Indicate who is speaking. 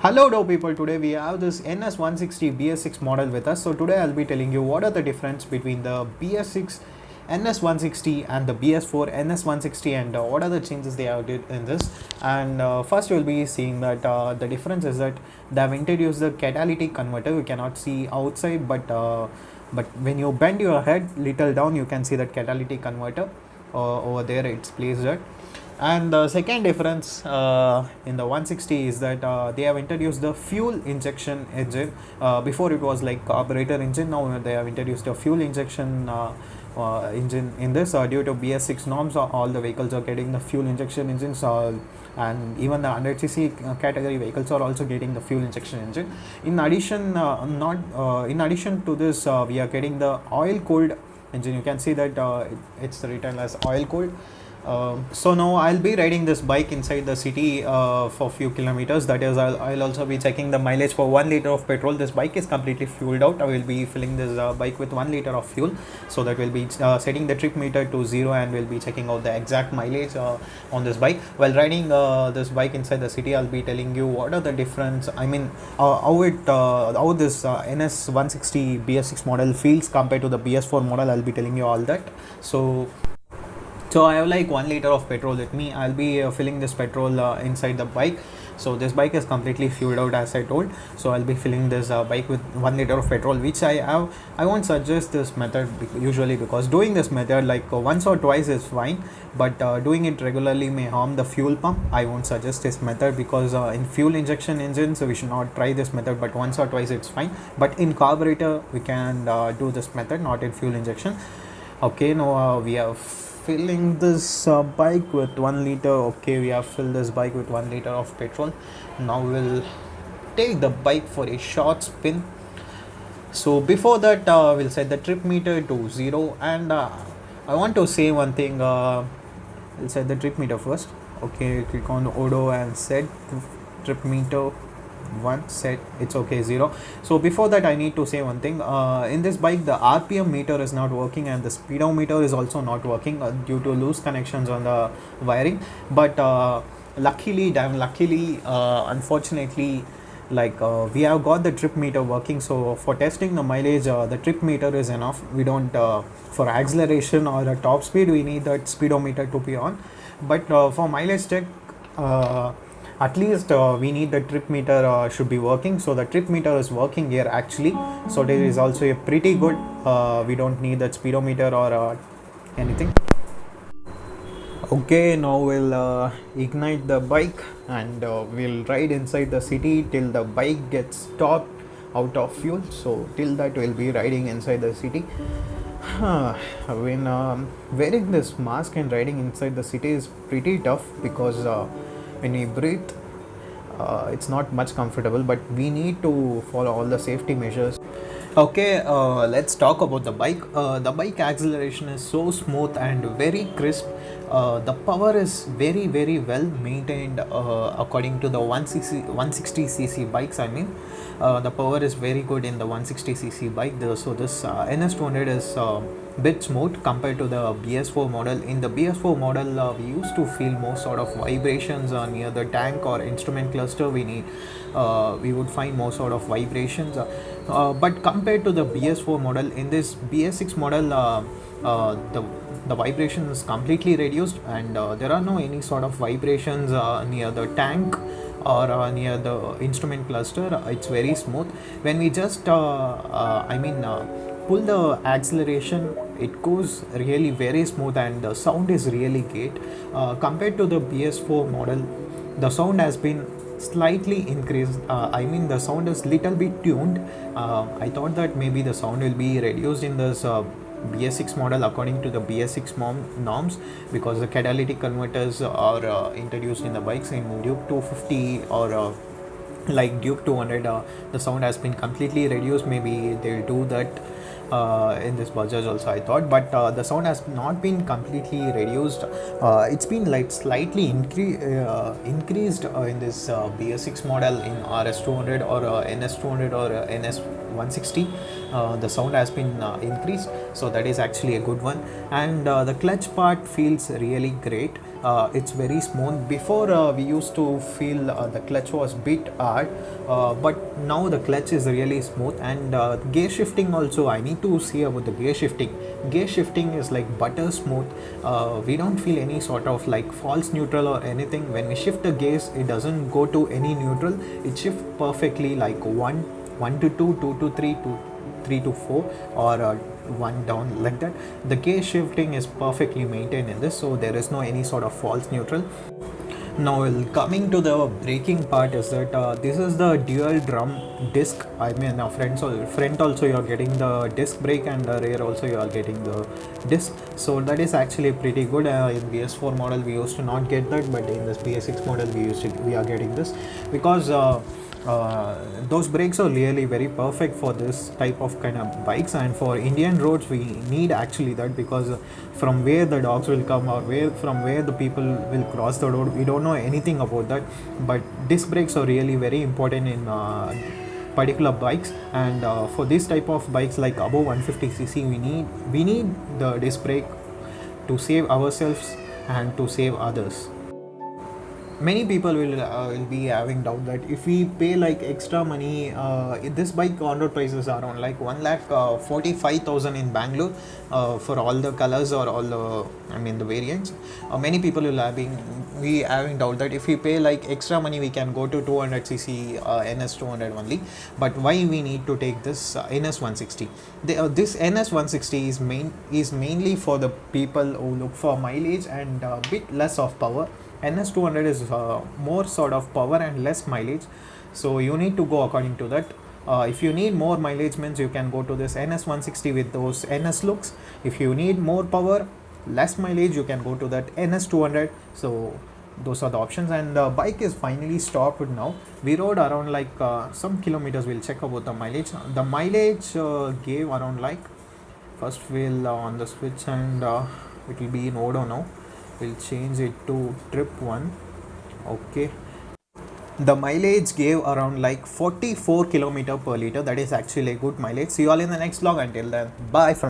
Speaker 1: Hello people, today we have this NS160 BS6 model with us. So today I'll be telling you what are the difference between the BS6 NS160 and the BS4 NS160 and what are the changes they have did in this. And first you'll be seeing that the difference is that they have introduced the catalytic converter. You cannot see outside, but when you bend your head little down you can see that catalytic converter over there it's placed at. And the second difference in the 160 is that they have introduced the fuel injection engine. Before it was like carburetor engine, now they have introduced a fuel injection engine in this. Due to BS6 norms, all the vehicles are getting the fuel injection engines, and even the 100cc category vehicles are also getting the fuel injection engine. In addition, in addition to this, we are getting the oil cooled engine. You can see that it's written as oil cooled. So now I'll be riding this bike inside the city for few kilometers. That is, I'll also be checking the mileage for 1 liter of petrol. This bike is completely fueled out. I will be filling this bike with 1 liter of fuel, so that will be setting the trip meter to 0 and we'll be checking out the exact mileage on this bike. While riding this bike inside the city, I'll be telling you what are the difference. I mean, how this NS160 BS6 model feels compared to the BS4 model. I'll be telling you all that. So I have like 1 liter of petrol with me. I'll be filling this petrol inside the bike. So this bike is completely fueled out, as I told. So I'll be filling this bike with 1 liter of petrol, which I have. I won't suggest this method usually, because doing this method like once or twice is fine, but doing it regularly may harm the fuel pump. I won't suggest this method because in fuel injection engines we should not try this method, but once or twice it's fine. But in carburetor we can do this method, not in fuel injection. Okay, now we have filling this bike with 1 liter. Okay, we have filled this bike with 1 liter of petrol. Now we'll take the bike for a short spin. So before that, we'll set the trip meter to 0, and I want to say one thing. We'll set the trip meter first. Okay, click on Odo and set trip meter 1, set, it's okay, 0. So before that I need to say one thing. In this bike the RPM meter is not working and the speedometer is also not working due to loose connections on the wiring. But luckily, unfortunately, like we have got the trip meter working. So for testing the mileage, the trip meter is enough. We don't for acceleration or a top speed we need that speedometer to be on. But for mileage check, at least we need the trip meter should be working. So the trip meter is working here actually, so it is also a pretty good. We don't need that speedometer or anything. Okay, now we'll ignite the bike and we'll ride inside the city till the bike gets stopped out of fuel. So till that we'll be riding inside the city. When wearing this mask and riding inside the city is pretty tough, because when we breathe it's not much comfortable, but we need to follow all the safety measures. Okay, let's talk about the bike. The bike acceleration is so smooth and very crisp. The power is very well maintained according to the 160cc bikes. I mean, the power is very good in the 160cc bike. So this NS200 is bit smooth compared to the BS4 model. In the BS4 model, we used to feel more sort of vibrations near the tank or instrument cluster. We would find more sort of vibrations. But compared to the BS4 model, in this BS6 model, the vibration is completely reduced, and there are no any sort of vibrations near the tank or near the instrument cluster. It's very smooth. When we just pull the acceleration, it goes really very smooth and the sound is really great. Compared to the BS4 model, the sound has been slightly increased. The sound is little bit tuned. I thought that maybe the sound will be reduced in this BS6 model according to the BS6 norms, because the catalytic converters are introduced in the bikes. In Duke 250 or like Duke 200, the sound has been completely reduced. Maybe they'll do that in this Bajaj also, I thought, but the sound has not been completely reduced. It's been like slightly increased in this BS6 model in RS200 or NS200 or 160. The sound has been increased, so that is actually a good one. And the clutch part feels really great. It's very smooth. Before we used to feel the clutch was bit hard, but now the clutch is really smooth. And gear shifting also, I need to say about the gear shifting. Gear shifting is like butter smooth. We don't feel any sort of like false neutral or anything. When we shift the gears, it doesn't go to any neutral. It shifts perfectly, like 1 to 2, 2 to 3, 3 to 4, or 1 down, like that. The gear shifting is perfectly maintained in this, so there is no any sort of false neutral. Now coming to the braking part is that this is the dual drum disc. I mean front also you are getting the disc brake, and the rear also you are getting the disc, so that is actually pretty good. In BS4 model we used to not get that, but in this BS6 model we are getting this, because those brakes are really very perfect for this type of kind of bikes. And for Indian roads we need actually that, because from where the dogs will come, or from where the people will cross the road, we don't know anything about that. But disc brakes are really very important in particular bikes. And for this type of bikes like above 150cc, we need the disc brake to save ourselves and to save others. Many people will be having doubt that if we pay like extra money, this bike on road prices are around like 1,45,000 in Bangalore for all the colors or all the the variants. Many people will be having doubt that if we pay like extra money, we can go to 200cc NS200 only. But why we need to take this NS160? This NS160 is mainly for the people who look for mileage and a bit less of power. NS200 is more sort of power and less mileage, so you need to go according to that. If you need more mileage, means you can go to this NS160 with those NS looks. If you need more power, less mileage, you can go to that NS200. So those are the options. And the bike is finally stopped now. We rode around like some kilometers. We'll check about the mileage. The mileage gave around like, first we'll on the switch, and it will be in Odo now. We'll change it to trip 1. Okay, the mileage gave around like 44 km per liter. That is actually a good mileage. See you all in the next vlog. Until then, bye from